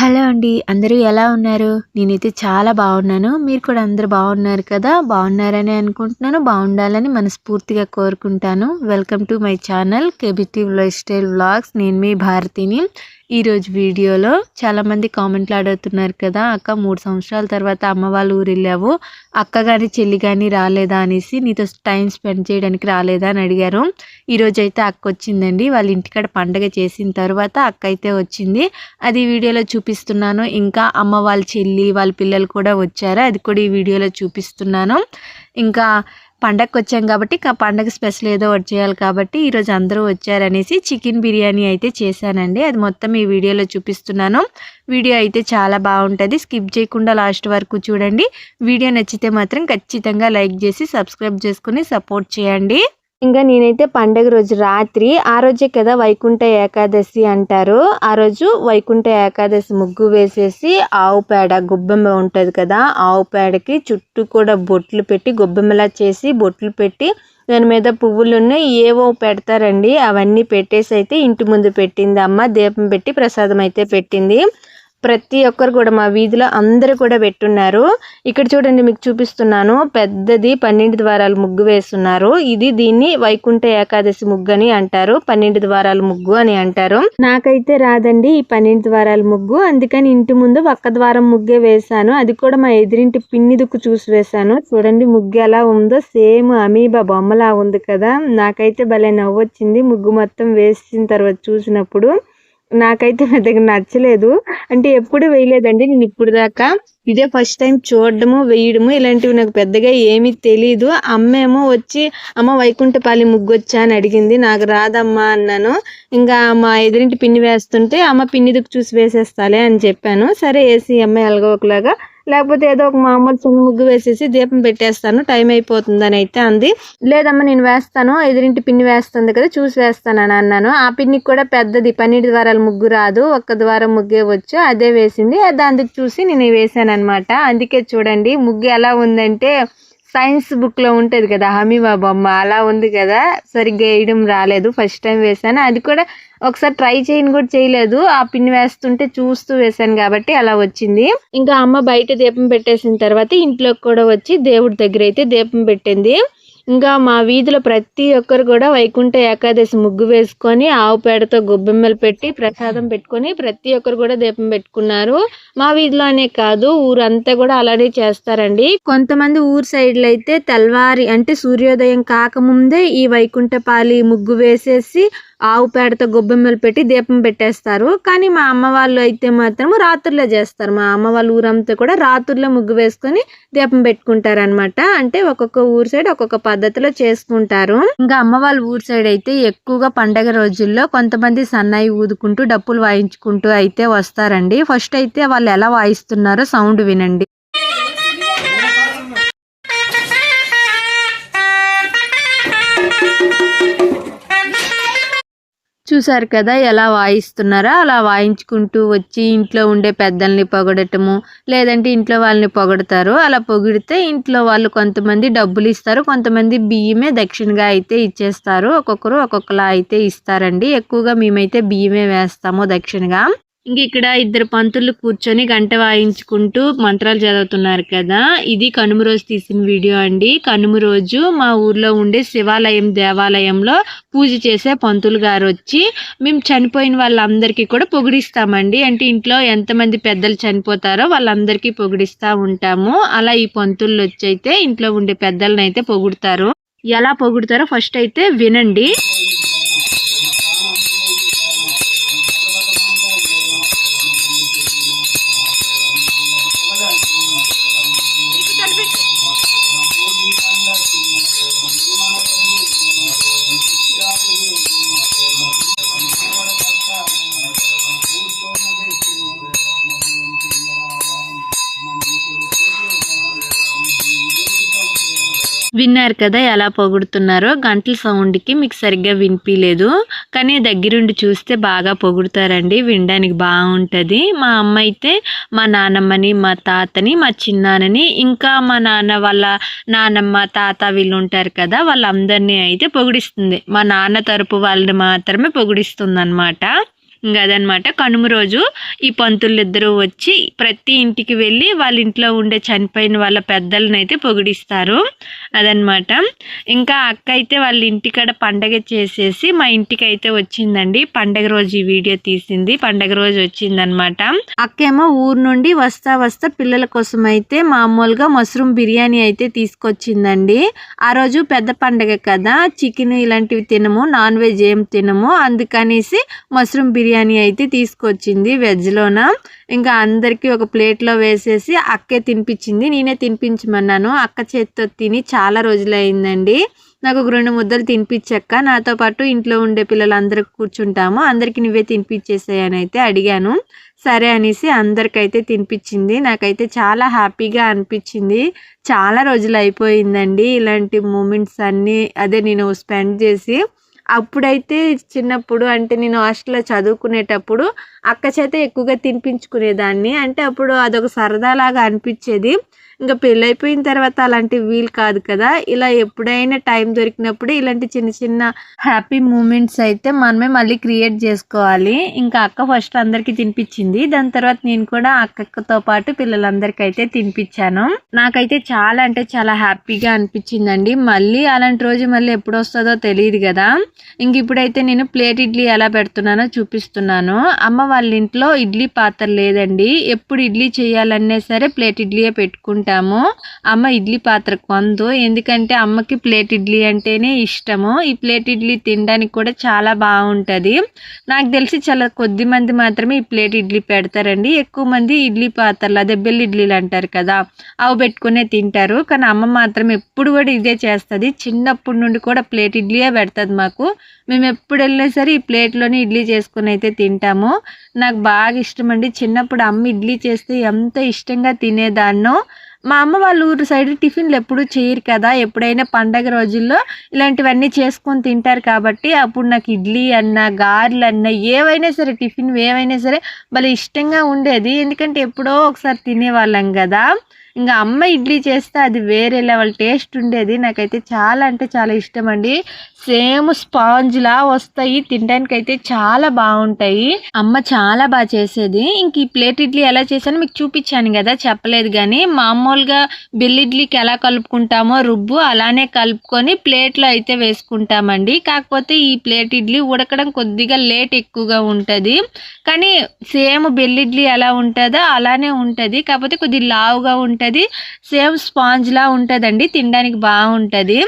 Hello అండి. అందరూ ఎలా ఉన్నారు? నేనైతే చాలా బాగున్నాను. మీరు కూడా అందరూ బాగున్నారు కదా! బాగున్నారని అనుకుంటున్నాను. బాగుండాలని మనస్ఫూర్తిగా కోరుకుంటాను. Welcome to my channel KBT lifestyle vlogs. నేను మీ భారతిని. ఈరోజు వీడియోలో చాలామంది కామెంట్లు అడుగుతున్నారు కదా! అక్క 3 సంవత్సరాల తర్వాత అమ్మ వాళ్ళ ఊరు వెళ్ళావు. అక్క కానీ చెల్లి కానీ రాలేదా అనేసి, నీతో టైం స్పెండ్ చేయడానికి రాలేదా అని అడిగారు. ఈరోజైతే అక్క వచ్చిందండి. వాళ్ళ ఇంటికాడ పండగ చేసిన తర్వాత అక్క అయితే వచ్చింది. అది వీడియోలో చూపిస్తున్నాను. ఇంకా అమ్మ వాళ్ళ చెల్లి వాళ్ళ పిల్లలు కూడా వచ్చారు. అది కూడా ఈ వీడియోలో చూపిస్తున్నాను. ఇంకా పండగకి వచ్చాం కాబట్టి పండగ స్పెషల్ ఏదో ఒకటి చేయాలి కాబట్టి ఈరోజు అందరూ వచ్చారనేసి చికెన్ బిర్యానీ అయితే చేశానండి. అది మొత్తం ఈ వీడియోలో చూపిస్తున్నాను. వీడియో అయితే చాలా బాగుంటుంది. స్కిప్ చేయకుండా లాస్ట్ వరకు చూడండి. వీడియో నచ్చితే మాత్రం ఖచ్చితంగా లైక్ చేసి సబ్స్క్రైబ్ చేసుకుని సపోర్ట్ చేయండి. ఇంకా నేనైతే పండగ రోజు రాత్రి, ఆ రోజే కదా వైకుంఠ ఏకాదశి అంటారు, ఆ రోజు వైకుంఠ ఏకాదశి ముగ్గు వేసేసి ఆవు పేడ గొబ్బెమ్మ ఉంటుంది కదా, ఆవు పేడకి చుట్టూ కూడా బొట్లు పెట్టి గొబ్బెమ్మలా చేసి బొట్లు పెట్టి దాని మీద పువ్వులను ఏవో పెడతారండి. అవన్నీ పెట్టేసి అయితే ఇంటి ముందు పెట్టింది అమ్మ. దీపం పెట్టి ప్రసాదం అయితే పెట్టింది. ప్రతి ఒక్కరు కూడా మా వీధిలో అందరూ కూడా పెట్టున్నారు. ఇక్కడ చూడండి, మీకు చూపిస్తున్నాను. పెద్దది 12 ద్వారాల ముగ్గు వేస్తున్నారు. దీన్ని వైకుంఠ ఏకాదశి ముగ్గు అని అంటారు. 12 ద్వారాల ముగ్గు అని అంటారు. నాకైతే రాదండి ఈ 12 ద్వారాల ముగ్గు. అందుకని ఇంటి ముందు ఒక్క ద్వారం ముగ్గే వేశాను. అది కూడా మా ఎదురింటి పిన్ని దుక్కు చూసి వేశాను. చూడండి ముగ్గు ఎలా ఉందో, సేమ్ అమీబా బొమ్మలా ఉంది కదా. నాకైతే భలే నవ్వొచ్చింది ముగ్గు మొత్తం వేసిన తర్వాత చూసినప్పుడు. నాకైతే పెద్దగా నచ్చలేదు. అంటే ఎప్పుడు వేయలేదండి నేను ఇప్పుడు దాకా. ఇదే ఫస్ట్ టైం చూడడము వేయడము. ఇలాంటివి నాకు పెద్దగా ఏమీ తెలీదు. అమ్మేమో వచ్చి అమ్మ వైకుంఠపాలి ముగ్గు వచ్చా అని అడిగింది. నాకు రాదమ్మా అన్నాను. ఇంకా మా ఎదురింటి పిన్ని వేస్తుంటే అమ్మ పిన్ని దుక్కు చూసి వేసేస్తాలే అని చెప్పాను. సరే వేసి అమ్మ ఎలాగో ఒకలాగా, లేకపోతే ఏదో ఒక మామూలు చిన్న ముగ్గు వేసేసి దీపం పెట్టేస్తాను, టైం అయిపోతుందని అయితే అంది. లేదమ్మా నేను వేస్తాను, ఎదురింటి పిన్ని వేస్తుంది కదా చూసి వేస్తానని అన్నాను. ఆ పిన్నికి కూడా పెద్దది 12 ద్వారాల ముగ్గు రాదు, ఒక్క ద్వారం ముగ్గే వచ్చు. అదే వేసింది. దానికి చూసి నేను వేసాను అనమాట. అందుకే చూడండి ముగ్గు ఎలా ఉందంటే సైన్స్ బుక్ లో ఉంటది కదా హమీమా బొమ్మ, అలా ఉంది కదా. సరిగ్గా వేయడం రాలేదు. ఫస్ట్ టైం వేసాను. అది కూడా ఒకసారి ట్రై చేయని కూడా చేయలేదు. ఆ పిన్ వేస్తుంటే చూస్తూ వేసాను కాబట్టి అలా వచ్చింది. ఇంకా అమ్మ బయట దీపం పెట్టేసిన తర్వాత ఇంట్లోకి కూడా వచ్చి దేవుడి దగ్గర అయితే దీపం పెట్టింది. ఇంకా మా వీధిలో ప్రతి ఒక్కరు కూడా వైకుంఠ ఏకాదశి ముగ్గు వేసుకొని ఆవు పేడతో గొబ్బెమ్మలు పెట్టి ప్రసాదం పెట్టుకొని ప్రతి ఒక్కరు కూడా దీపం పెట్టుకున్నారు. మా వీధిలోనే కాదు, ఊరంతా కూడా అలానే చేస్తారండి. కొంతమంది ఊరు సైడ్లో అయితే తెల్లవారి అంటే సూర్యోదయం కాకముందే ఈ వైకుంఠపాలి ముగ్గు వేసేసి ఆవు పేడతో గొబ్బెమ్మలు పెట్టి దీపం పెట్టేస్తారు. కానీ మా అమ్మ వాళ్ళు అయితే మాత్రం రాత్రుల్లో చేస్తారు. మా అమ్మ వాళ్ళ ఊరంతా కూడా రాత్రుల్లో ముగ్గు వేసుకొని దీపం పెట్టుకుంటారు అనమాట. అంటే ఒక్కొక్క ఊరు సైడ్ ఒక్కొక్క పద్ధతిలో చేసుకుంటారు. ఇంకా అమ్మ వాళ్ళ ఊరు సైడ్ అయితే ఎక్కువగా పండగ రోజుల్లో కొంతమంది సన్నాయి ఊదుకుంటూ డప్పులు వాయించుకుంటూ అయితే వస్తారండి. ఫస్ట్ అయితే వాళ్ళు ఎలా వాయిస్తున్నారో సౌండ్ వినండి. చూసారు కదా ఎలా వాయిస్తున్నారో. అలా వాయించుకుంటూ వచ్చి ఇంట్లో ఉండే పెద్దల్ని పొగడటము, లేదంటే ఇంట్లో వాళ్ళని పొగడతారు. అలా పొగిడితే ఇంట్లో వాళ్ళు కొంతమంది డబ్బులు ఇస్తారు, కొంతమంది బియ్యమే దక్షిణగా అయితే ఇచ్చేస్తారు. ఒక్కొక్కరు ఒక్కొక్కలా అయితే ఇస్తారండి. ఎక్కువగా మేమైతే బియ్యమే వేస్తాము దక్షిణగా. ఇంక ఇక్కడ 2 పంతులు కూర్చొని గంట వాయించుకుంటూ మంత్రాలు చదువుతున్నారు కదా. ఇది కనుమ రోజు తీసిన వీడియో అండి. కనుమ రోజు మా ఊర్లో ఉండే శివాలయం దేవాలయంలో పూజ చేసే పంతులు గారు వచ్చి మేము చనిపోయిన వాళ్ళందరికీ కూడా పొగిడిస్తామండి. అంటే ఇంట్లో ఎంతమంది పెద్దలు చనిపోతారో వాళ్ళందరికీ పొగిడిస్తూ ఉంటాము. అలా ఈ పంతులు వచ్చి అయితే ఇంట్లో ఉండే పెద్దలను అయితే పొగుడతారు. ఎలా పొగుడతారో ఫస్ట్ అయితే వినండి. విన్నారు కదా ఎలా పొగుడుతున్నారో. గంటల సౌండ్కి మీకు సరిగ్గా వినిపించలేదు, కానీ దగ్గరుండి చూస్తే బాగా పొగుడుతారండి. వినడానికి బాగుంటుంది. మా అమ్మ అయితే మా నానమ్మని, మా తాతని, మా చిన్నాన్నని, ఇంకా మా నాన్న వాళ్ళ నానమ్మ తాత వీళ్ళు ఉంటారు కదా, వాళ్ళందరినీ అయితే పొగిడిస్తుంది. మా నాన్న తరపు వాళ్ళని మాత్రమే పొగిడిస్తుంది అన్నమాట. ఇంకా అదనమాట కనుమ రోజు ఈ పంతులిద్దరూ వచ్చి ప్రతి ఇంటికి వెళ్ళి వాళ్ళ ఇంట్లో ఉండే చనిపోయిన వాళ్ళ పెద్దలను అయితే పొగిడిస్తారు. అదనమాట. ఇంకా అక్క అయితే వాళ్ళ ఇంటికాడ పండగ చేసేసి మా ఇంటికి అయితే వచ్చిందండి. పండగ రోజు ఈ వీడియో తీసింది. పండగ రోజు వచ్చిందనమాట. అక్కేమో ఊరు నుండి వస్తా పిల్లల కోసం అయితే మామూలుగా మష్రూమ్ బిర్యానీ అయితే తీసుకొచ్చిందండి. ఆ రోజు పెద్ద పండగ కదా, చికెన్ ఇలాంటివి తినము, నాన్ వెజ్ ఏం తినము, అందుకనేసి మష్రూమ్ బిర్యానీ అయితే తీసుకొచ్చింది వెజ్లోన. ఇంకా అందరికీ ఒక ప్లేట్లో వేసేసి అక్కే తినిపించింది. నేనే తినిపించమన్నాను. అక్క చేతితో తిని చాలా రోజులు అయిందండి. నాకు ఒక 2 ముద్దలు తినిపించక్క, నాతో పాటు ఇంట్లో ఉండే పిల్లలందరికి కూర్చుంటాము, అందరికి నువ్వే తినిపించేసాయని అయితే అడిగాను. సరే అనేసి అందరికైతే తినిపించింది. నాకైతే చాలా హ్యాపీగా అనిపించింది. చాలా రోజులు అయిపోయిందండి ఇలాంటి మూమెంట్స్ అన్నీ నేను స్పెండ్ చేసి. అప్పుడైతే చిన్నప్పుడు అంటే నేను హాస్టల్లో చదువుకునేటప్పుడు అక్క చేత ఎక్కువగా తినిపించుకునేదాన్ని. అంటే అప్పుడు అదొక సరదాలాగా అనిపించేది. ఇంకా పెళ్ళైపోయిన తర్వాత అలాంటివి వీలు కాదు కదా. ఇలా ఎప్పుడైనా టైం దొరికినప్పుడు ఇలాంటి చిన్న చిన్న హ్యాపీ మూమెంట్స్ అయితే మనమే మళ్ళీ క్రియేట్ చేసుకోవాలి. ఇంకా అక్క ఫస్ట్ అందరికీ తినిపించింది. దాని తర్వాత నేను కూడా అక్కతో పాటు పిల్లలందరికీ అయితే తినిపించాను. నాకైతే చాలా అంటే చాలా హ్యాపీగా అనిపించిందండి. మళ్ళీ అలాంటి రోజు మళ్ళీ ఎప్పుడు వస్తుందో తెలియదు కదా. ఇంక ఇప్పుడైతే నేను ప్లేట్ ఇడ్లీ ఎలా పెడుతున్నానో చూపిస్తున్నాను. అమ్మ వాళ్ళ ఇంట్లో ఇడ్లీ పాత్ర లేదండి. ఎప్పుడు ఇడ్లీ చేయాలన్నా సరే ప్లేట్ ఇడ్లీయే పెట్టుకుంటాము. అమ్మ ఇడ్లీ పాత్ర కొందు, ఎందుకంటే అమ్మకి ప్లేట్ ఇడ్లీ అంటేనే ఇష్టము. ఈ ప్లేట్ ఇడ్లీ తినడానికి కూడా చాలా బాగుంటుంది. నాకు తెలిసి చాలా కొద్ది మంది మాత్రమే ఈ ప్లేట్ ఇడ్లీ పెడతారండి. ఎక్కువ మంది ఇడ్లీ పాత్రలు, అదే బెల్ ఇడ్లీలు అంటారు కదా, అవి పెట్టుకునే తింటారు. కానీ అమ్మ మాత్రం ఎప్పుడు కూడా ఇదే చేస్తుంది. చిన్నప్పటి నుండి కూడా ప్లేట్ ఇడ్లీయే పెడుతుంది మాకు. మేము ఎప్పుడు వెళ్ళినా సరే ఈ ప్లేట్లోనే ఇడ్లీ చేసుకుని అయితే తింటాము. నాకు బాగా ఇష్టం అండి. చిన్నప్పుడు అమ్మ ఇడ్లీ చేస్తే ఎంత ఇష్టంగా తినేదాన్నో. మా అమ్మ వాళ్ళ ఊరు సైడ్ టిఫిన్లు ఎప్పుడు చేయరు కదా, ఎప్పుడైనా పండగ రోజుల్లో ఇలాంటివన్నీ చేసుకొని తింటారు కాబట్టి అప్పుడు నాకు ఇడ్లీ అన్నా గారెలు అన్నా ఏవైనా సరే టిఫిన్ ఏవైనా సరే భలే ఇష్టంగా ఉండేది. ఎందుకంటే ఎప్పుడో ఒకసారి తినేవాళ్ళం కదా. ఇంకా అమ్మ ఇడ్లీ చేస్తే అది వేరే లెవెల్ టేస్ట్ ఉండేది. నాకైతే చాలా అంటే చాలా ఇష్టం అండి. సేమ్ స్పాంజ్లా వస్తాయి, తినడానికి అయితే చాలా బాగుంటాయి. అమ్మ చాలా బాగా చేసేది. ఇంక ఈ ప్లేట్ ఇడ్లీ ఎలా చేశానో మీకు చూపించాను కదా, చెప్పలేదు. కానీ మామూలుగా బిల్ ఇడ్లీకి ఎలా కలుపుకుంటామో రుబ్బు అలానే కలుపుకొని ప్లేట్లో అయితే వేసుకుంటామండి. కాకపోతే ఈ ప్లేట్ ఇడ్లీ ఉడకడం కొద్దిగా లేట్ ఎక్కువగా ఉంటుంది. కానీ సేమ్ బిల్ ఇడ్లీ ఎలా ఉంటుందో అలానే ఉంటుంది. కాకపోతే కొద్దిగా లావుగా ఉంటుంది, సేమ్ స్పాంజ్లా ఉంటుందండి, తినడానికి బాగుంటుంది.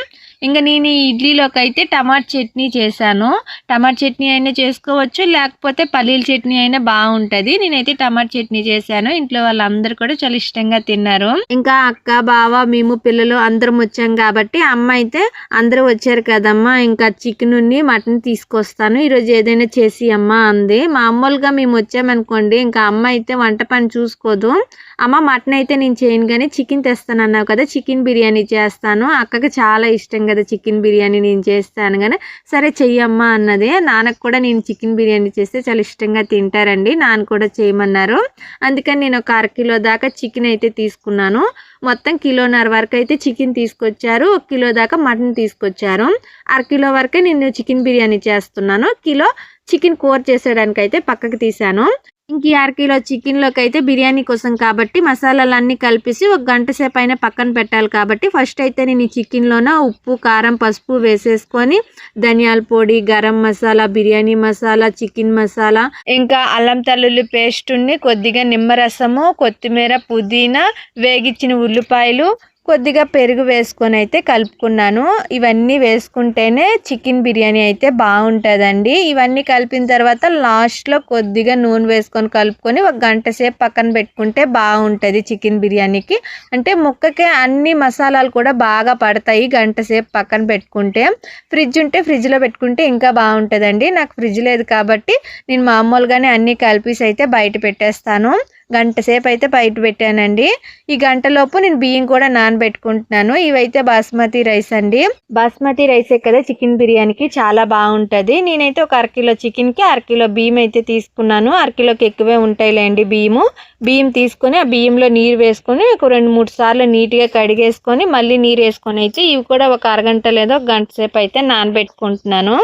ఇంకా నేను ఈ ఇడ్లీలోకి అయితే టమాటా చట్నీ చేశాను. టమాటా చట్నీ అయినా చేసుకోవచ్చు, లేకపోతే పల్లీల చట్నీ అయినా బాగుంటుంది. నేనైతే టమాటా చట్నీ చేశాను. ఇంట్లో వాళ్ళందరూ కూడా చాలా ఇష్టంగా తిన్నారు. ఇంకా అక్క, బావ, మేము పిల్లలు అందరం వచ్చాం కాబట్టి అమ్మ అయితే అందరూ వచ్చారు కదమ్మా, ఇంకా చికెన్ మటన్ తీసుకొస్తాను, ఈరోజు ఏదైనా చేసి అమ్మ అంది. మామూలుగా మేము వచ్చామనుకోండి ఇంకా అమ్మ అయితే వంట పని చూసుకోదు. అమ్మ మటన్ అయితే నేను చేయను కానీ చికెన్ తెస్తాను అన్నావు కదా, చికెన్ బిర్యానీ చేస్తాను, అక్కకి చాలా ఇష్టం కదా చికెన్ బిర్యానీ, నేను చేస్తాను కానీ సరే చెయ్యమ్మా అన్నది. నాన్నకు కూడా నేను చికెన్ బిర్యానీ చేస్తే చాలా ఇష్టంగా తింటారండి, నాన్న కూడా చేయమన్నారు. అందుకని నేను ఒక 1/2 కిలో దాకా చికెన్ అయితే తీసుకున్నాను. మొత్తం 1.5 కిలో వరకు అయితే చికెన్ తీసుకొచ్చారు, 1 కిలో దాకా మటన్ తీసుకొచ్చారు. 1/2 కిలో వరకే నేను చికెన్ బిర్యానీ చేస్తున్నాను. కిలో చికెన్ కూర చేసేయడానికి అయితే పక్కకి తీసాను. ఇంక 1/2 కిలో చికెన్లోకి అయితే బిర్యానీ కోసం కాబట్టి మసాలాలన్నీ కలిపేసి 1 గంట సేపు అయినా పక్కన పెట్టాలి కాబట్టి ఫస్ట్ అయితే నేను ఈ చికెన్లోన ఉప్పు, కారం, పసుపు వేసేసుకొని ధనియాల పొడి, గరం మసాలా, బిర్యానీ మసాలా, చికెన్ మసాలా, ఇంకా అల్లం తెల్లుల్లి పేస్ట్, కొద్దిగా నిమ్మరసము, కొత్తిమీర, పుదీనా, వేగించిన ఉల్లిపాయలు, కొద్దిగా పెరుగు వేసుకొని అయితే కలుపుకున్నాను. ఇవన్నీ వేసుకుంటేనే చికెన్ బిర్యానీ అయితే బాగుంటుందండి. ఇవన్నీ కలిపిన తర్వాత లాస్ట్లో కొద్దిగా నూనె వేసుకొని కలుపుకొని 1 గంట సేపు పక్కన పెట్టుకుంటే బాగుంటుంది చికెన్ బిర్యానీకి. అంటే ముక్కకి అన్ని మసాలాలు కూడా బాగా పడతాయి గంట సేపు పక్కన పెట్టుకుంటే. ఫ్రిడ్జ్ ఉంటే ఫ్రిడ్జ్లో పెట్టుకుంటే ఇంకా బాగుంటుందండి. నాకు ఫ్రిడ్జ్ లేదు కాబట్టి నేను మామూలుగానే అన్నీ కలిపేసి అయితే బయట పెట్టేస్తాను. గంట సేపు అయితే బయట పెట్టానండి. ఈ గంటలోపు నేను బియ్యం కూడా నానబెట్టుకుంటున్నాను. ఇవైతే బాస్మతి రైస్ అండి. బాస్మతి రైసే కదా చికెన్ బిర్యానీకి చాలా బాగుంటుంది. నేనైతే ఒక 1/2 కిలో చికెన్కి 1/2 కిలో బియ్యం అయితే తీసుకున్నాను. 1/2 కిలోకి ఎక్కువే ఉంటాయిలేండి బియ్యం తీసుకొని ఆ బియ్యంలో నీరు వేసుకొని ఒక 2-3 సార్లు నీట్గా కడిగేసుకొని మళ్ళీ నీరు వేసుకొని అయితే ఇవి కూడా ఒక అరగంట లేదా 1 గంట సేపు అయితే నానబెట్టుకుంటున్నాను.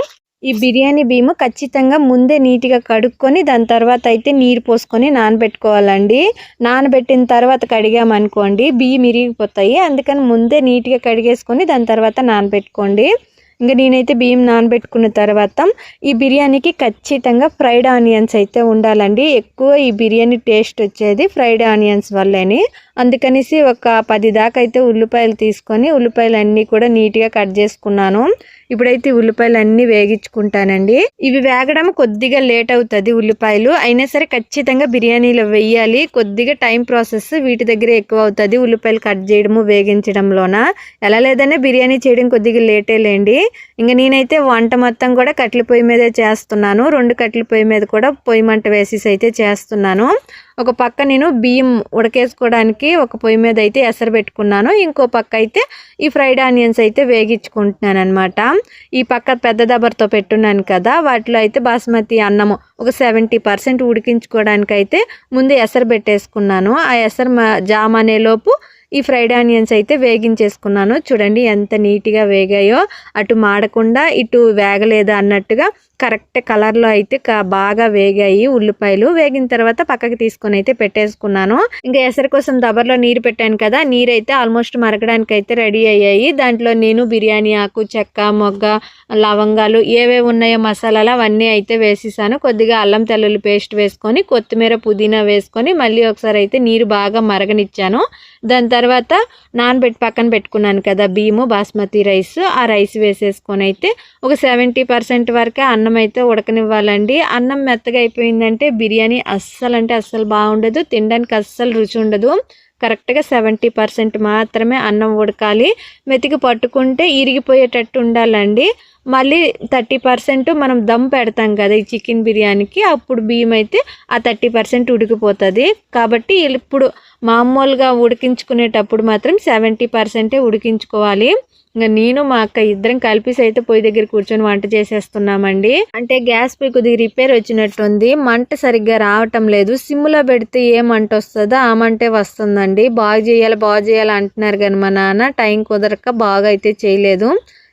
ఈ బిర్యానీ బియ్యం ఖచ్చితంగా ముందే నీట్గా కడుక్కొని దాని తర్వాత అయితే నీరు పోసుకొని నానబెట్టుకోవాలండి. నానబెట్టిన తర్వాత కడిగామనుకోండి బియ్యం ఇరిగిపోతాయి. అందుకని ముందే నీట్గా కడిగేసుకొని దాని తర్వాత నానబెట్టుకోండి. ఇంకా నేనైతే బియ్యం నానబెట్టుకున్న తర్వాత ఈ బిర్యానీకి ఖచ్చితంగా ఫ్రైడ్ ఆనియన్స్ అయితే ఉండాలండి. ఎక్కువ ఈ బిర్యానీ టేస్ట్ వచ్చేది ఫ్రైడ్ ఆనియన్స్ వల్లేని. అందుకనేసి ఒక 10 దాకా అయితే ఉల్లిపాయలు తీసుకొని ఉల్లిపాయలు అన్నీ కూడా నీట్గా కట్ చేసుకున్నాను. ఇప్పుడైతే ఉల్లిపాయలు అన్నీ వేగించుకుంటానండి. ఇవి వేగడం కొద్దిగా లేట్ అవుతుంది. ఉల్లిపాయలు అయినా సరే ఖచ్చితంగా బిర్యానీలో వేయాలి. కొద్దిగా టైం ప్రాసెస్ వీటి దగ్గర ఎక్కువ అవుతుంది. ఉల్లిపాయలు కట్ చేయడము వేగించడంలోన ఎలా లేదనే బిర్యానీ చేయడం కొద్దిగా లేటే లేండి. ఇంకా నేనైతే వంట మొత్తం కూడా కట్టెల పొయ్యి మీదే చేస్తున్నాను. 2 కట్టెల పొయ్యి మీద కూడా పొయ్యి మంట వేసేసి అయితే చేస్తున్నాను. ఒక పక్క నేను బియ్యం ఉడకేసుకోవడానికి ఒక పొయ్యి మీద అయితే ఎసరు పెట్టుకున్నాను. ఇంకో పక్క అయితే ఈ ఫ్రైడ్ ఆనియన్స్ అయితే వేగించుకుంటున్నాను అనమాట. ఈ పక్క పెద్ద దబర్తో పెట్టున్నాను కదా, వాటిలో అయితే బాస్మతి అన్నము ఒక 70% ఉడికించుకోవడానికి అయితే ముందు ఎసరు పెట్టేసుకున్నాను. ఆ ఎసరు జామ్ అనేలోపు ఈ ఫ్రైడ్ ఆనియన్స్ అయితే వేగించేసుకున్నాను. చూడండి ఎంత నీట్గా వేగాయో, అటు మాడకుండా ఇటు వేగలేదు అన్నట్టుగా కరెక్ట్ కలర్లో అయితే బాగా వేగాయి ఉల్లిపాయలు. వేగిన తర్వాత పక్కకి తీసుకొని అయితే పెట్టేసుకున్నాను. ఇంకా ఎసరు కోసం దబర్లో నీరు పెట్టాను కదా, నీరు అయితే ఆల్మోస్ట్ మరగడానికి అయితే రెడీ అయ్యాయి. దాంట్లో నేను బిర్యానీ ఆకు, చెక్క, మొగ్గ, లవంగాలు ఏవేవి ఉన్నాయో మసాలాలు అవన్నీ అయితే వేసేసాను. కొద్దిగా అల్లం తెల్లుల్లి పేస్ట్ వేసుకొని కొత్తిమీర పుదీనా వేసుకొని మళ్ళీ ఒకసారి అయితే నీరు బాగా మరగనిచ్చాను. దాని తర్వాత నానబెట్టి పక్కన పెట్టుకున్నాను కదా బియ్యము బాస్మతి రైస్, ఆ రైస్ వేసేసుకొని అయితే ఒక 70% వరకే అన్నం అయితే ఉడకనివ్వాలండి. అన్నం మెత్తగా అయిపోయిందంటే బిర్యానీ అస్సలు అంటే అస్సలు బాగుండదు, తినడానికి అస్సలు రుచి ఉండదు. కరెక్ట్గా 70% మాత్రమే అన్నం ఉడకాలి. మెతికి పట్టుకుంటే ఇరిగిపోయేటట్టు ఉండాలండి. మళ్ళీ 30% మనం దమ్ పెడతాం కదా ఈ చికెన్ బిర్యానీకి, అప్పుడు బియ్యం అయితే ఆ 30% ఉడికిపోతుంది. కాబట్టి ఇప్పుడు మామూలుగా ఉడికించుకునేటప్పుడు మాత్రం 70% ఉడికించుకోవాలి. ఇంకా నేను మా అక్క ఇద్దరం కలిపేసి అయితే పొయ్యి దగ్గర కూర్చొని వంట చేసేస్తున్నామండి. అంటే గ్యాస్ పొయ్యి కొద్దిగా రిపేర్ వచ్చినట్టుంది, మంట సరిగ్గా రావటం లేదు. సిమ్లో పెడితే ఏ మంట వస్తుందో ఆ మంటే వస్తుందండి. బాగు చేయాలి అంటున్నారు కానీ మా నాన్న టైం కుదరక బాగా అయితే చేయలేదు.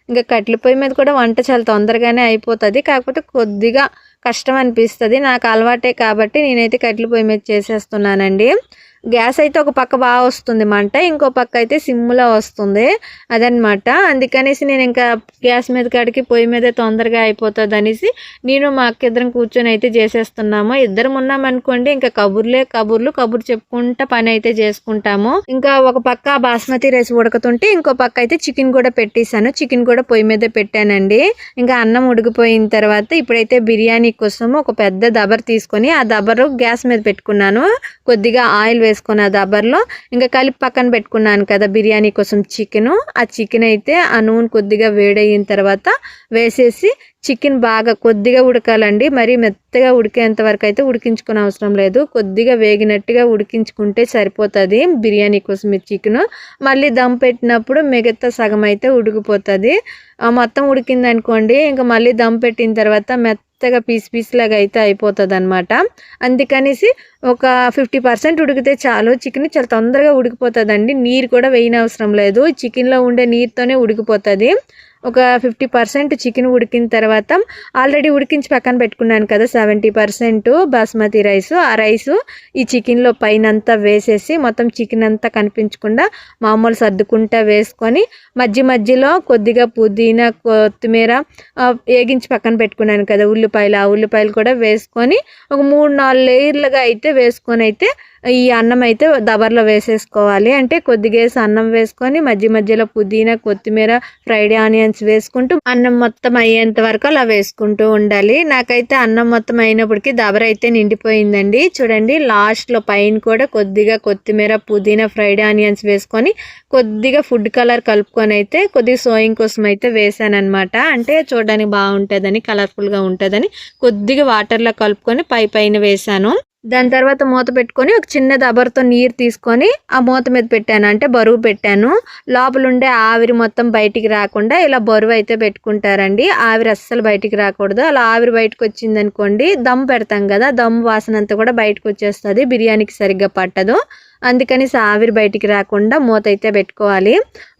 ఇంకా కట్టెల పొయ్యి మీద కూడా వంట చాలా తొందరగానే అయిపోతుంది, కాకపోతే కొద్దిగా కష్టం అనిపిస్తుంది. నాకు అలవాటే కాబట్టి నేనైతే కట్టెల పొయ్యి మీద చేసేస్తున్నానండి. గ్యాస్ అయితే ఒక పక్క బాగా వస్తుంది మంట, ఇంకో పక్క అయితే సిమ్లో వస్తుంది అదనమాట. అందుకనేసి నేను ఇంకా గ్యాస్ మీద కాడికి పొయ్యి మీదే తొందరగా అయిపోతుంది అనేసి నేను మా అక్క ఇద్దరం కూర్చొని అయితే చేసేస్తున్నాము. ఇద్దరం ఉన్నామనుకోండి ఇంకా కబుర్లు చెప్పుకుంటా పని అయితే చేసుకుంటాము. ఇంకా ఒక పక్క బాస్మతి రైస్ ఉడకతుంటే ఇంకో పక్క అయితే చికెన్ కూడా పెట్టేశాను. చికెన్ కూడా పొయ్యి మీదే పెట్టానండి. ఇంకా అన్నం ఉడికిపోయిన తర్వాత ఇప్పుడైతే బిర్యానీ కోసం ఒక పెద్ద దబర్ తీసుకొని ఆ దబరు గ్యాస్ మీద పెట్టుకున్నాను. కొద్దిగా ఆయిల్ వేసుకొని ఆ దబర్లో ఇంకా కలిపి పక్కన పెట్టుకున్నాను కదా బిర్యానీ కోసం చికెను. ఆ చికెన్ అయితే ఆ నూనె కొద్దిగా వేడయిన తర్వాత వేసేసి చికెన్ బాగా కొద్దిగా ఉడకాలండి. మరి మెత్తగా ఉడికేంత వరకు అయితే ఉడికించుకునే అవసరం లేదు. కొద్దిగా వేగినట్టుగా ఉడికించుకుంటే సరిపోతుంది బిర్యానీ కోసం ఈ చికెను. మళ్ళీ దమ్ పెట్టినప్పుడు మిగతా సగం అయితే ఉడికిపోతుంది. మొత్తం ఉడికింది అనుకోండి ఇంకా మళ్ళీ దమ్ పెట్టిన తర్వాత మెత్తగా పీస్ లాగా అయితే అయిపోతుంది అనమాట. అందుకనేసి ఒక 50% ఉడికితే చాలు. చికెన్ చాలా తొందరగా ఉడికిపోతుందండి. నీరు కూడా వేయనవసరం లేదు, చికెన్లో ఉండే నీరుతోనే ఉడికిపోతుంది. ఒక 50% చికెన్ ఉడికిన తర్వాత ఆల్రెడీ ఉడికించి పక్కన పెట్టుకున్నాను కదా 70% బాస్మతి రైస్, ఆ రైసు ఈ చికెన్లో పైన అంతా వేసేసి మొత్తం చికెన్ అంతా కనిపించకుండా మామూలు సర్దుకుంటా వేసుకొని మధ్యలో కొద్దిగా పుదీనా, కొత్తిమీర వేగించి పక్కన పెట్టుకున్నాను కదా ఉల్లిపాయలు, ఆ ఉల్లిపాయలు కూడా వేసుకొని ఒక 3-4 లేయర్లుగా అయితే వేసుకొని అయితే ఈ అన్నం అయితే దబర్లో వేసేసుకోవాలి. అంటే కొద్దిగా అన్నం వేసుకొని మధ్యలో పుదీనా, కొత్తిమీర, ఫ్రైడ్ ఆనియన్స్ వేసుకుంటూ అన్నం మొత్తం అయ్యేంత వరకు అలా వేసుకుంటూ ఉండాలి. నాకైతే అన్నం మొత్తం అయినప్పటికీ దబర అయితే నిండిపోయిందండి. చూడండి లాస్ట్లో పైన కూడా కొద్దిగా కొత్తిమీర, పుదీనా, ఫ్రైడ్ ఆనియన్స్ వేసుకొని కొద్దిగా ఫుడ్ కలర్ కలుపుకొని అయితే కొద్దిగా సోయింగ్ కోసం అయితే వేసాను అనమాట. అంటే చూడడానికి బాగుంటుందని, కలర్ఫుల్గా ఉంటుందని కొద్దిగా వాటర్లో కలుపుకొని పైన వేసాను. దాని తర్వాత మూత పెట్టుకొని ఒక చిన్న దబర్తో నీరు తీసుకొని ఆ మూత మీద పెట్టాను. అంటే బరువు పెట్టాను. లోపల ఉండే ఆవిరి మొత్తం బయటికి రాకుండా ఇలా బరువు అయితే పెట్టుకుంటారండి. ఆవిరి అస్సలు బయటికి రాకూడదు. అలా ఆవిరి బయటకు వచ్చింది అనుకోండి దమ్ పెడతాం కదా, దమ్ వాసన అంతా కూడా బయటకు వచ్చేస్తుంది, బిర్యానీకి సరిగ్గా పట్టదు. అందుకని ఆవిరి బయటికి రాకుండా మూత అయితే పెట్టుకోవాలి.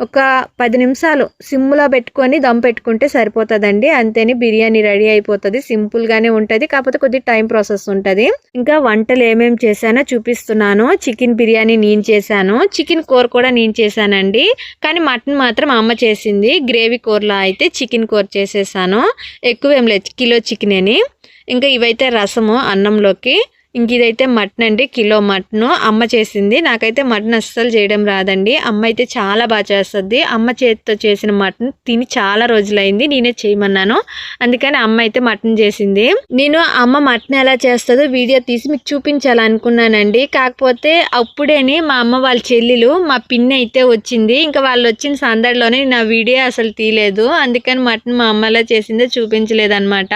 ఒక 10 నిమిషాలు సిమ్లో పెట్టుకొని దమ్ పెట్టుకుంటే సరిపోతుందండి. అంతేని బిర్యానీ రెడీ అయిపోతుంది. సింపుల్గానే ఉంటుంది, కాకపోతే కొద్దిగా టైం ప్రాసెస్ ఉంటుంది. ఇంకా వంటలు ఏమేమి చేశానో చూపిస్తున్నాను. చికెన్ బిర్యానీ నేను చేశాను, చికెన్ కూర కూడా నేను చేశానండి. కానీ మటన్ మాత్రం అమ్మ చేసింది. గ్రేవీ కూరలో అయితే చికెన్ కూర చేసేసాను. ఎక్కువ ఏం లేదు, కిలో చికెన్ అని. ఇంకా ఇవైతే రసము అన్నంలోకి. ఇంక ఇదైతే మటన్ అండి, కిలో మటన్ అమ్మ చేసింది. నాకైతే మటన్ అస్సలు చేయడం రాదండి. అమ్మ అయితే చాలా బాగా చేస్తుంది. అమ్మ చేతితో చేసిన మటన్ తిని చాలా రోజులైంది. నేనే చేయమన్నాను, అందుకని అమ్మ అయితే మటన్ చేసింది. నేను అమ్మ మటన్ ఎలా చేస్తుందో వీడియో తీసి మీకు చూపించాలనుకున్నానండి. కాకపోతే అప్పుడేని మా అమ్మ వాళ్ళ చెల్లెలు మా పిన్ని అయితే వచ్చింది. ఇంకా వాళ్ళు వచ్చిన సందడిలోనే నా వీడియో అసలు తీయలేదు. అందుకని మటన్ మా అమ్మ ఎలా చేసిందో చూపించలేదు అనమాట.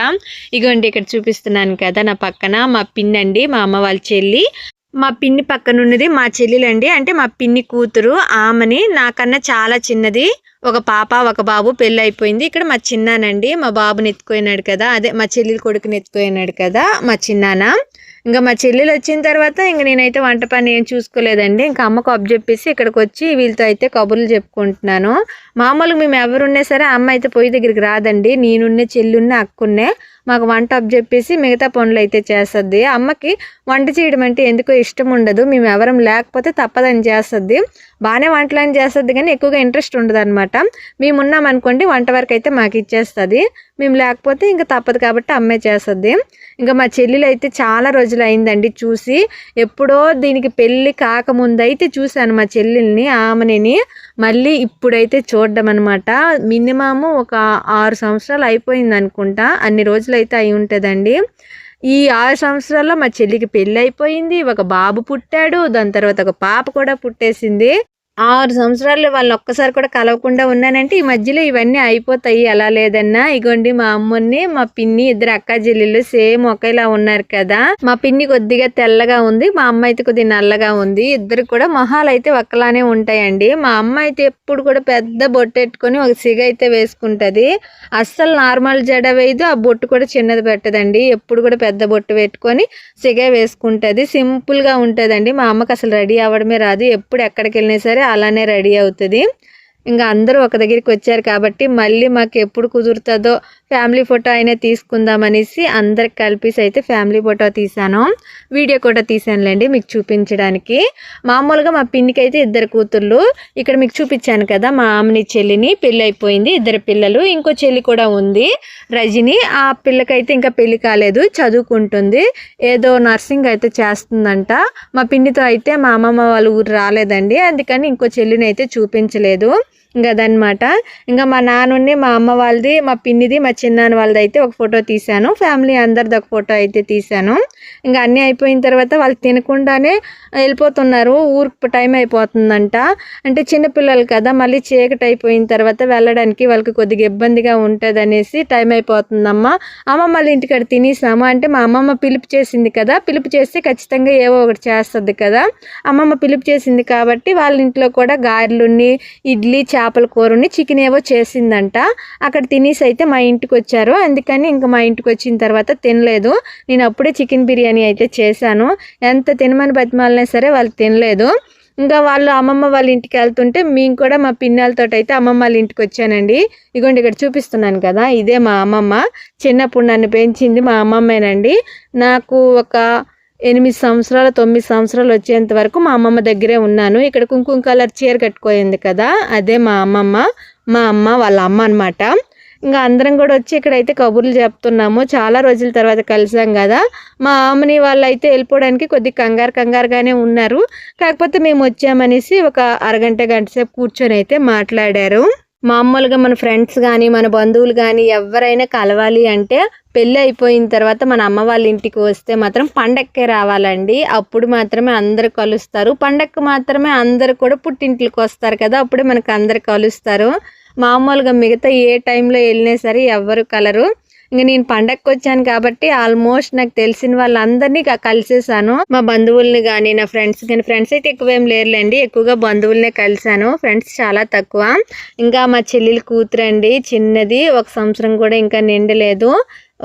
ఇగోండి ఇక్కడ చూపిస్తున్నాను కదా, నా పక్కన మా పిన్ని అండి, మా అమ్మ వాళ్ళ చెల్లి. మా పిన్ని పక్కన ఉన్నది మా చెల్లెలండి, అంటే మా పిన్ని కూతురు. ఆమెని నాకన్నా చాలా చిన్నది. ఒక పాప ఒక బాబు, పెళ్ళి అయిపోయింది. ఇక్కడ మా చిన్నానండి, మా బాబుని ఎత్తుకుపోయినాడు కదా, అదే మా చెల్లెలు కొడుకుని ఎత్తుకుపోయినాడు కదా మా చిన్నాన్న. ఇంకా మా చెల్లెలు వచ్చిన తర్వాత ఇంక నేనైతే వంట పని ఏం చూసుకోలేదండి. ఇంకా అమ్మకు అప్పచెప్పేసి ఇక్కడికి వచ్చి వీళ్ళతో అయితే కబుర్లు చెప్పుకుంటున్నాను. మామూలుగా మేము ఎవరున్నా సరే అమ్మ అయితే పొయ్యి దగ్గరికి రాదండి. నేనున్నే, చెల్లున్నే, అక్కున్నే. మాకు వంట అప్పచెప్పేసి మిగతా పనులు అయితే చేస్తుంది. అమ్మకి వంట చేయడం అంటే ఎందుకో ఇష్టం ఉండదు. మేము ఎవరం లేకపోతే తప్పదని చేస్తుంది. బాగానే వంటలని చేస్తుంది కానీ ఎక్కువగా ఇంట్రెస్ట్ ఉండదు అనమాట. మేము ఉన్నాం అనుకోండి వంట వరకు అయితే మాకు ఇచ్చేస్తుంది. మేము లేకపోతే ఇంకా తప్పదు కాబట్టి అమ్మే చేస్తుంది. ఇంకా మా చెల్లెలు అయితే చాలా రోజులు అయిందండి చూసి. ఎప్పుడో దీనికి పెళ్ళి కాకముందు అయితే చూశాను మా చెల్లెల్ని, ఆమెని. మళ్ళీ ఇప్పుడైతే చూడడం అనమాట. మినిమము ఒక 6 సంవత్సరాలు అయిపోయింది అనుకుంటా, అన్ని రోజులు అయితే అయి ఉంటుందండి. ఈ 6 సంవత్సరాల్లో మా చెల్లికి పెళ్ళి అయిపోయింది, ఒక బాబు పుట్టాడు, దాని తర్వాత ఒక పాప కూడా పుట్టేసింది. 6 సంవత్సరాలు వాళ్ళని ఒక్కసారి కూడా కలవకుండా ఉన్నానంటే ఈ మధ్యలో ఇవన్నీ అయిపోతాయి ఎలా లేదన్నా. ఇగోండి మా అమ్మని మా పిన్ని, ఇద్దరు అక్క చెల్లెళ్ళు సేమ్ ఒకేలా ఉన్నారు కదా. మా పిన్ని కొద్దిగా తెల్లగా ఉంది, మా అమ్మ అయితే కొద్దిగా నల్లగా ఉంది. ఇద్దరు కూడా మొహాలు అయితే ఒక్కలానే ఉంటాయండి. మా అమ్మ అయితే ఎప్పుడు కూడా పెద్ద బొట్టు పెట్టుకొని ఒక సిగ అయితే వేసుకుంటది. అస్సలు నార్మల్ జడ వేయదు, ఆ బొట్టు కూడా చిన్నది పెట్టదండి. ఎప్పుడు కూడా పెద్ద బొట్టు పెట్టుకొని సిగ వేసుకుంటది. సింపుల్ గా ఉంటదండి. మా అమ్మకి అసలు రెడీ అవ్వడమే రాదు. ఎప్పుడు ఎక్కడికి వెళ్ళినా సరే అలానే రెడీ అవుతుంది. ఇంకా అందరూ ఒక దగ్గరికి వచ్చారు కాబట్టి మళ్ళీ మాకు ఎప్పుడు కుదురుతుందో ఫ్యామిలీ ఫోటో అయినా తీసుకుందాం అనేసి అందరికి కలిపేసి అయితే ఫ్యామిలీ ఫోటో తీసాను. వీడియో కూడా తీసానులేండి మీకు చూపించడానికి. మామూలుగా మా పిన్నికి అయితే 2 కూతుళ్ళు. ఇక్కడ మీకు చూపించాను కదా మా ఆమెని చెల్లిని, పెళ్ళి అయిపోయింది, 2 పిల్లలు. ఇంకో చెల్లి కూడా ఉంది, రజని. ఆ పిల్లకైతే ఇంకా పెళ్లి కాలేదు, చదువుకుంటుంది. ఏదో నర్సింగ్ అయితే చేస్తుందంట. మా పిన్నితో అయితే మా అమ్మమ్మ వాళ్ళ ఊరు రాలేదండి, అందుకని ఇంకో చెల్లిని అయితే చూపించలేదు. ఇంకా అదనమాట. ఇంకా మా నాన్నని, మా అమ్మ వాళ్ళది, మా పిన్నిది, మా చిన్నాన్న వాళ్ళది అయితే ఒక ఫోటో తీశాను. ఫ్యామిలీ అందరిది ఒక ఫోటో అయితే తీశాను. ఇంకా అన్నీ అయిపోయిన తర్వాత వాళ్ళు తినకుండానే వెళ్ళిపోతున్నారు. ఊరికి టైం అయిపోతుందంట. అంటే చిన్నపిల్లలు కదా, మళ్ళీ చీకటి అయిపోయిన తర్వాత వెళ్ళడానికి వాళ్ళకి కొద్దిగా ఇబ్బందిగా ఉంటుంది అనేసి టైం అయిపోతుందమ్మా, అమ్మమ్మ వాళ్ళ ఇంటికాడ తినేసాము అంటే మా అమ్మమ్మ పిలుపు చేసింది కదా, పిలుపు చేస్తే ఖచ్చితంగా ఏవో ఒకటి చేస్తుంది కదా. అమ్మమ్మ పిలుపు చేసింది కాబట్టి వాళ్ళ ఇంట్లో కూడా గారెలుని, ఇడ్లీ, చేపల కూరని, చికెన్ ఏవో చేసిందంట. అక్కడ తినేసి అయితే మా ఇంటికి వచ్చారు. అందుకని ఇంకా మా ఇంటికి వచ్చిన తర్వాత తినలేదు. నేను అప్పుడే చికెన్ బిర్యానీ అయితే చేశాను. ఎంత తినమని బతిమాలినా సరే వాళ్ళు తినలేదు. ఇంకా వాళ్ళు అమ్మమ్మ వాళ్ళ ఇంటికి వెళ్తుంటే మేము కూడా మా పిన్నెలతో అయితే అమ్మమ్మ వాళ్ళ ఇంటికి వచ్చానండి. ఇగోండి ఇక్కడ చూపిస్తున్నాను కదా, ఇదే మా అమ్మమ్మ. చిన్నప్పుడు నన్ను పెంచింది మా అమ్మమ్మేనండి. నాకు ఒక 8 సంవత్సరాలు 9 సంవత్సరాలు వచ్చేంత వరకు మా అమ్మమ్మ దగ్గరే ఉన్నాను. ఇక్కడ కుంకుమ కలర్ చీర కట్టుకోయింది కదా, అదే మా అమ్మమ్మ. మా అమ్మ వాళ్ళ అమ్మ అనమాట. ఇంకా అందరం కూడా వచ్చి ఇక్కడైతే కబుర్లు చెప్తున్నాము. చాలా రోజుల తర్వాత కలిసాం కదా. మా అమ్మని వాళ్ళు అయితే వెళ్ళిపోవడానికి కొద్దిగా కంగారుగానే ఉన్నారు. కాకపోతే మేము వచ్చామనేసి ఒక అరగంట గంట సేపు కూర్చొని అయితే మాట్లాడారు. మామూలుగా మన ఫ్రెండ్స్ కానీ మన బంధువులు కానీ ఎవరైనా కలవాలి అంటే పెళ్ళి అయిపోయిన తర్వాత మన అమ్మ వాళ్ళ ఇంటికి వస్తే మాత్రం పండక్కే రావాలండి. అప్పుడు మాత్రమే అందరు కలుస్తారు. పండక్కి మాత్రమే అందరు కూడా పుట్టింట్లోకి వస్తారు కదా, అప్పుడే మనకు అందరు కలుస్తారు. మామూలుగా మిగతా ఏ టైంలో వెళ్ళినా సరే ఎవరు కలరు. ఇంక నేను పండగకి వచ్చాను కాబట్టి ఆల్మోస్ట్ నాకు తెలిసిన వాళ్ళందరినీ కలిసేసాను. మా బంధువుల్ని కానీ నా ఫ్రెండ్స్ కానీ, ఫ్రెండ్స్ అయితే ఎక్కువ ఏం లేరులేండి, ఎక్కువగా బంధువులనే కలిసాను. ఫ్రెండ్స్ చాలా తక్కువ. ఇంకా మా చెల్లెలు కూతురండి, చిన్నది, 1 సంవత్సరం కూడా ఇంకా నిండలేదు.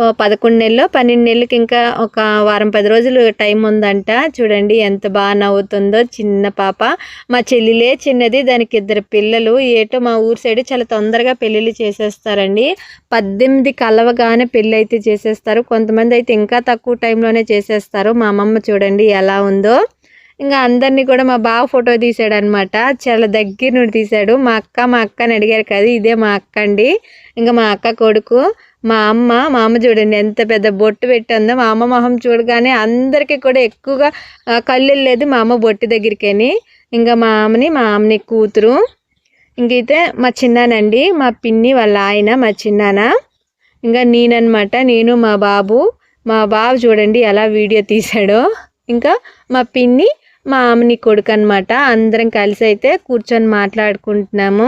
11 నెలలో 12 నెలలకి ఇంకా ఒక వారం 10 రోజులు టైం ఉందంట. చూడండి ఎంత బాగా నవ్వుతుందో చిన్న పాప. మా చెల్లిలే చిన్నది, దానికి 2 పిల్లలు. ఏటో మా ఊరు సైడ్ చాలా తొందరగా పెళ్ళిళ్ళు చేసేస్తారండి. 18 కలవగానే పెళ్ళి అయితే చేసేస్తారు. కొంతమంది అయితే ఇంకా తక్కువ టైంలోనే చేసేస్తారు. మా అమ్మమ్మ చూడండి ఎలా ఉందో. ఇంకా అందరినీ కూడా మా బావ ఫోటో తీసాడు అనమాట. చాలా దగ్గర నుండి తీశాడు. మా అక్క అని అడిగారు కదా, ఇదే మా అక్క అండి. ఇంకా మా అక్క కొడుకు. మా అమ్మ చూడండి ఎంత పెద్ద బొట్టు పెట్టిందో. మా అమ్మ మొహం చూడగానే అందరికీ కూడా ఎక్కువగా కళ్ళు వెళ్ళేది మా అమ్మ బొట్టు దగ్గరికని. ఇంకా మా అమ్మని కూతురు. ఇంకైతే మా చిన్నానండి, మా పిన్ని వాళ్ళ ఆయన మా చిన్నాన. ఇంకా నేనన్నమాట, నేను మా బాబు చూడండి ఎలా వీడియో తీశాడో. ఇంకా మా పిన్ని మా అమ్మని కొడుకు అనమాట. అందరం కలిసి అయితే కూర్చొని మాట్లాడుకుంటున్నాము.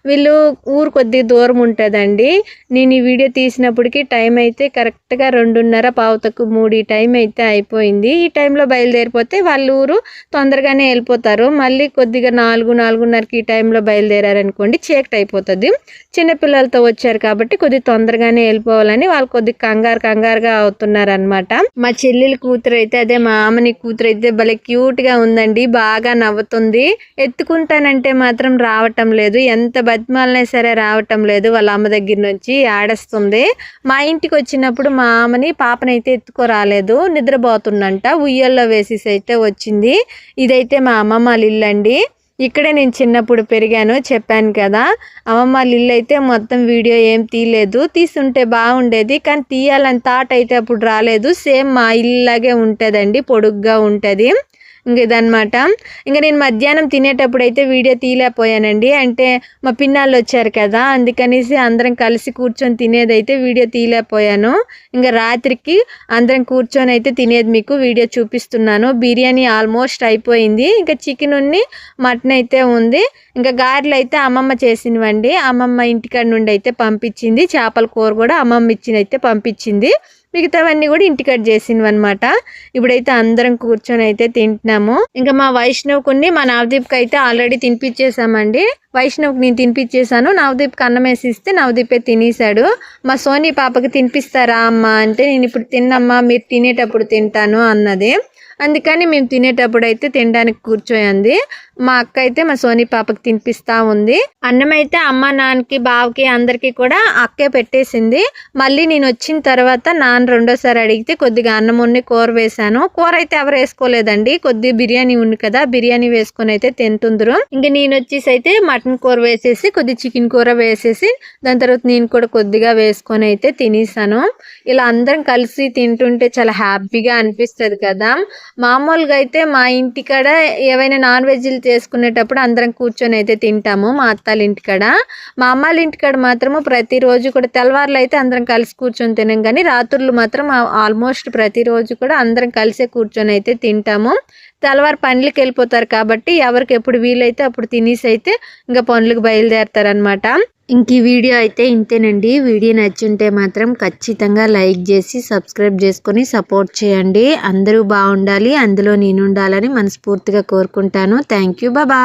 వీళ్ళు ఊరు కొద్దిగా దూరం ఉంటుందండి. నేను ఈ వీడియో తీసినప్పటికీ టైం అయితే కరెక్ట్గా 2:30 పావుతకు 3 ఈ టైం అయితే అయిపోయింది. ఈ టైంలో బయలుదేరిపోతే వాళ్ళ ఊరు తొందరగానే వెళ్ళిపోతారు. మళ్ళీ కొద్దిగా 4:30కి ఈ టైంలో బయలుదేరారనుకోండి చీకటి అయిపోతుంది. చిన్నపిల్లలతో వచ్చారు కాబట్టి కొద్దిగా తొందరగానే వెళ్ళిపోవాలని వాళ్ళు కొద్దిగా కంగారుగా అవుతున్నారు అనమాట. మా చెల్లెల కూతురు అయితే, అదే మా అమ్మని కూతురు అయితే భలే క్యూట్గా ఉందండి. బాగా నవ్వుతుంది. ఎత్తుకుంటానంటే మాత్రం రావటం లేదు. ఎంత బతిమాలనే సరే రావటం లేదు. వాళ్ళ అమ్మ దగ్గర నుంచి ఆడేస్తుంది. మా ఇంటికి వచ్చినప్పుడు మా పాపని అయితే ఎత్తుకోరాలేదు, నిద్రపోతుందంట. ఉయ్యల్లో వేసేసి అయితే వచ్చింది. ఇదైతే మా అమ్మమ్మ వాళ్ళ ఇల్లు అండి. ఇక్కడే నేను చిన్నప్పుడు పెరిగాను, చెప్పాను కదా. అమ్మమ్మ వాళ్ళ ఇల్లు అయితే మొత్తం వీడియో ఏం తీయలేదు. తీసుంటే బాగుండేది, కానీ తీయాలని థాట్ అయితే అప్పుడు రాలేదు. సేమ్ మా ఇల్లులాగే ఉంటుందండి, పొడుగ్గా ఉంటుంది. ఇంక ఇదనమాట. ఇంకా నేను మధ్యాహ్నం తినేటప్పుడు అయితే వీడియో తీయలేకపోయానండి. అంటే మా పిన్నాళ్ళు వచ్చారు కదా, అందుకనేసి అందరం కలిసి కూర్చొని తినేది అయితే వీడియో తీయలేకపోయాను. ఇంకా రాత్రికి అందరం కూర్చొని అయితే తినేది మీకు వీడియో చూపిస్తున్నాను. బిర్యానీ ఆల్మోస్ట్ అయిపోయింది. ఇంకా చికెన్ మటన్ అయితే ఉంది. ఇంకా గారెలు అయితే అమ్మమ్మ చేసినవండి. అమ్మమ్మ ఇంటికాడ నుండి అయితే పంపించింది. చేపల కూర కూడా అమ్మమ్మ అయితే పంపించింది. మిగతావన్నీ కూడా ఇంటికాడ చేసినవి అనమాట. ఇప్పుడైతే అందరం కూర్చొని అయితే తింటున్నాము. ఇంకా మా వైష్ణవ్కి మా నవదీప్కి అయితే ఆల్రెడీ తినిపించేసామండి. వైష్ణవ్కి నేను తినిపించేసాను. నవదీప్కి అన్నం వేసి ఇస్తే నవదీపే తినేసాడు. మా సోనీ పాపకి తినిపిస్తారా అమ్మ అంటే, నేను ఇప్పుడు తిన్నమ్మా, మీరు తినేటప్పుడు తింటాను అన్నది. అందుకని మేము తినేటప్పుడు అయితే తినడానికి కూర్చోయింది. మా అక్క అయితే మా సోనీ పాపకి తినిపిస్తా ఉంది. అన్నం అయితే అమ్మ, నాన్నకి, బావకి అందరికీ కూడా అక్కే పెట్టేసింది. మళ్ళీ నేను వచ్చిన తర్వాత నాన్న రెండోసారి అడిగితే కొద్దిగా అన్నం కూర వేసాను. కూర అయితే ఎవరు వేసుకోలేదండి. కొద్దిగా బిర్యానీ ఉంది కదా, బిర్యానీ వేసుకొని అయితే తింటుందరు. ఇంకా నేను వచ్చేసి అయితే మటన్ కూర వేసేసి కొద్దిగా చికెన్ కూర వేసేసి దాని తర్వాత నేను కూడా కొద్దిగా వేసుకొని అయితే తినేసాను. ఇలా అందరం కలిసి తింటుంటే చాలా హ్యాపీగా అనిపిస్తుంది కదా. మామూలుగా అయితే మా ఇంటికాడ ఏవైనా నాన్ వెజ్లు చేసుకునేటప్పుడు అందరం కూర్చొని అయితే తింటాము మా అత్తాల ఇంటికాడ. మా అమ్మాళ్ళ ఇంటికాడ మాత్రము ప్రతిరోజు కూడా తెల్లవారులు అయితే అందరం కలిసి కూర్చొని తినాం, కానీ రాత్రులు మాత్రం ఆల్మోస్ట్ ప్రతిరోజు కూడా అందరం కలిసే కూర్చొని అయితే తింటాము. తెల్లవారు పనులకి వెళ్ళిపోతారు కాబట్టి ఎవరికి ఎప్పుడు వీలైతే అప్పుడు తినేసి అయితే ఇంకా పనులకు బయలుదేరతారనమాట. ఇంక ఈ వీడియో అయితే ఇంతేనండి. వీడియో నచ్చుంటే మాత్రం ఖచ్చితంగా లైక్ చేసి సబ్స్క్రైబ్ చేసుకొని సపోర్ట్ చేయండి. అందరూ బాగుండాలి, అందులో నేను ఉండాలని మనస్ఫూర్తిగా కోరుకుంటాను. Thank you, bye.